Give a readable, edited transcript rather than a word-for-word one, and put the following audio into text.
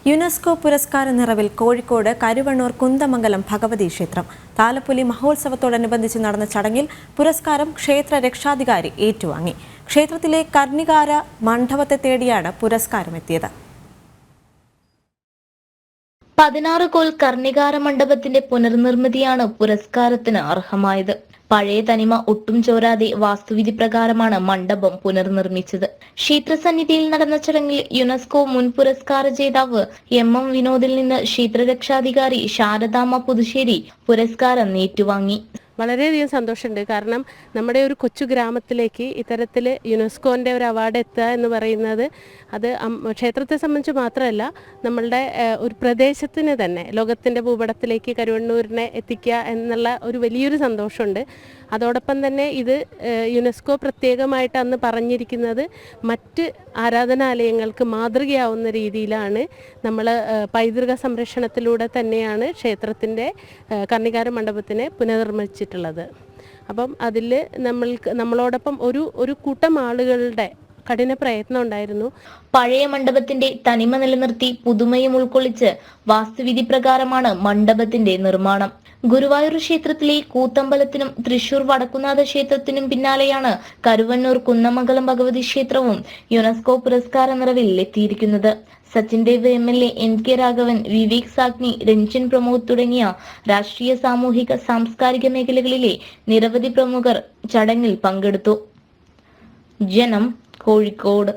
UNESCO പുരസ്കാര നിറവിൽ കോഴിക്കോട് കരുവണ്ണൂർ കുന്ദമംഗലം ഭഗവതി ക്ഷേത്രം. താലപ്പൊലി മഹോത്സവത്തോടനുബന്ധിച്ച് നടന്ന ചടങ്ങിൽ പുരസ്കാരം ക്ഷേത്ര രക്ഷാധികാരി ഏറ്റുവാങ്ങി. ക്ഷേത്രത്തിലെ കർണികാര മണ്ഡപത്തെ തേടിയാണ് പുരസ്കാരമെത്തിയത്. 16 കോൽ കർണികാര മണ്ഡപത്തിന്റെ പുനർനിർമ്മിതിയാണ് പുരസ്കാരത്തിന് അർഹമായത്. പഴയ തനിമ ഒട്ടും ചോരാതെ വാസ്തുവിധി പ്രകാരമാണ് മണ്ഡപം പുനർനിർമ്മിച്ചത്. ക്ഷേത്രസന്നിധിയിൽ നടന്ന ചടങ്ങിൽ യുനെസ്കോ മുൻ പുരസ്കാര ജേതാവ് എം വിനോദിൽ നിന്ന് ക്ഷേത്രരക്ഷാധികാരി ശാരദാമ്മ പുതുശ്ശേരി പുരസ്കാരം ഏറ്റുവാങ്ങി. വളരെയധികം സന്തോഷമുണ്ട്. കാരണം നമ്മുടെ ഒരു കൊച്ചു ഗ്രാമത്തിലേക്ക് ഇത്തരത്തിൽ യുനെസ്കോൻ്റെ ഒരു അവാർഡ് എത്തുക എന്ന് പറയുന്നത് അത് ക്ഷേത്രത്തെ സംബന്ധിച്ച് മാത്രമല്ല, നമ്മളുടെ ഒരു പ്രദേശത്തിന് തന്നെ ലോകത്തിൻ്റെ ഭൂപടത്തിലേക്ക് കരുവണ്ണൂരിനെ എത്തിക്കുക എന്നുള്ള ഒരു വലിയൊരു സന്തോഷമുണ്ട്. അതോടൊപ്പം തന്നെ ഇത് യുനെസ്കോ പ്രത്യേകമായിട്ട് അന്ന് പറഞ്ഞിരിക്കുന്നത് മറ്റ് ആരാധനാലയങ്ങൾക്ക് മാതൃകയാവുന്ന രീതിയിലാണ് നമ്മൾ പൈതൃക സംരക്ഷണത്തിലൂടെ തന്നെയാണ് ക്ഷേത്രത്തിൻ്റെ കർണികാര മണ്ഡപത്തിനെ പുനർനിർമ്മിച്ചിട്ടുള്ളത്. അപ്പം അതിൽ നമ്മളോടൊപ്പം ഒരു കൂട്ടം ആളുകളുടെ കഠിന പ്രയത്നം ഉണ്ടായിരുന്നു. പഴയ മണ്ഡപത്തിന്റെ തനിമ നിലനിർത്തി പുതുമയും ഉൾക്കൊള്ളിച്ച് വാസ്തുവിധി പ്രകാരമാണ് മണ്ഡപത്തിന്റെ നിർമ്മാണം. ഗുരുവായൂർ ക്ഷേത്രത്തിലെ കൂത്തമ്പലത്തിനും തൃശൂർ വടക്കുന്നാഥ ക്ഷേത്രത്തിനും പിന്നാലെയാണ് കരുവണ്ണൂർ കുന്നമംഗലം ഭഗവതി ക്ഷേത്രവും യുനെസ്കോ പുരസ്കാര നിറവിൽ എത്തിയിരിക്കുന്നത്. സച്ചിൻ ദേവ് MLA, NK രാഘവൻ, വിവേക് സാഗ്നി, രഞ്ജൻ പ്രമോദ് തുടങ്ങിയ രാഷ്ട്രീയ, സാമൂഹിക, സാംസ്കാരിക മേഖലകളിലെ നിരവധി പ്രമുഖർ ചടങ്ങിൽ പങ്കെടുത്തു. ജനം, കോഴിക്കോട്.